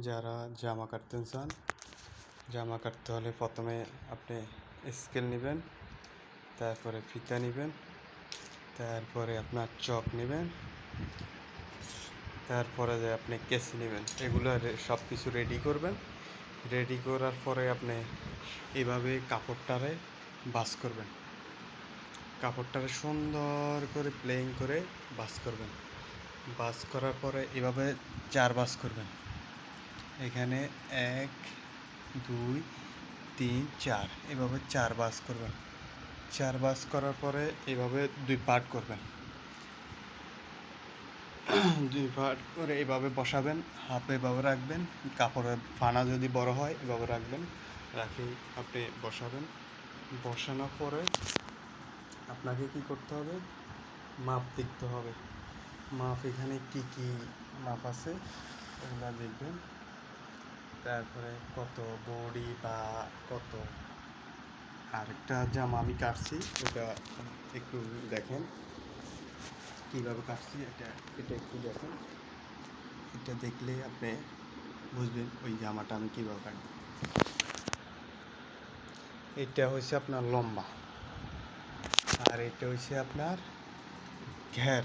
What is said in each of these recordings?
যারা জামা কাটতে চান, জামা কাটতে হলে প্রথমে আপনি স্কেল নেবেন, তারপরে ফিতা নেবেন, তারপরে আপনার চক নেবেন, তারপরে যে আপনি কেসি নেবেন। এগুলো সব কিছু রেডি করবেন। রেডি করার পরে আপনি এইভাবে কাপড়টারে বাস করবেন, কাপড়টারে সুন্দর করে প্লেন করে বাস করবেন। বাস করার পরে এভাবে 4 বাস করবেন। এখানে 1 2 3 4 এভাবে 4 বাস করবেন। 4 বাস করার পরে এভাবে 2 পার্ট করবেন। 2 পার্ট করে এভাবে বসাবেন, হাফ এভাবে রাখবেন। কাপড়ের ফানা যদি বড় হয় এভাবে রাখবেন, রাখে আপনি বসাবেন। বসানোর পরে আপনাকে কি করতে হবে, মাপ দেখতে হবে। মাপ এখানে কি কি মাপ আছে ওগুলো দেখবেন। তারপরে কত বডি বা কত। আরেকটা জামা আমি কাটছি, ওটা একটু দেখেন কীভাবে কাটছি। এটা একটু দেখেন, এটা দেখলে আপনি বুঝবেন ওই জামাটা আমি কীভাবে কাটব। এটা হচ্ছে আপনার লম্বা, আর এটা হচ্ছে আপনার ঘের,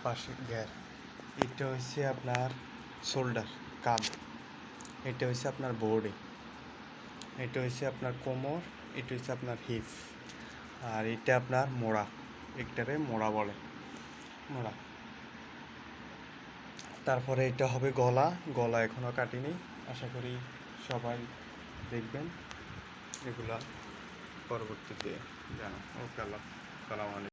পাশে ঘের। এটা হচ্ছে আপনার শোল্ডার, কাঁধ। এটা হচ্ছে আপনার বডি, এটা হচ্ছে আপনার কোমর, এটা হচ্ছে আপনার হিপ, আর এটা আপনার মোড়া। একটারে মোড়া বলে, মোড়া। তারপরে এটা হবে গলা। গলা এখনও কাটিনি, আশা করি সবাই দেখবেন এগুলা পরবর্তীতে জানো। ওকে, সালাম আলাইকুম।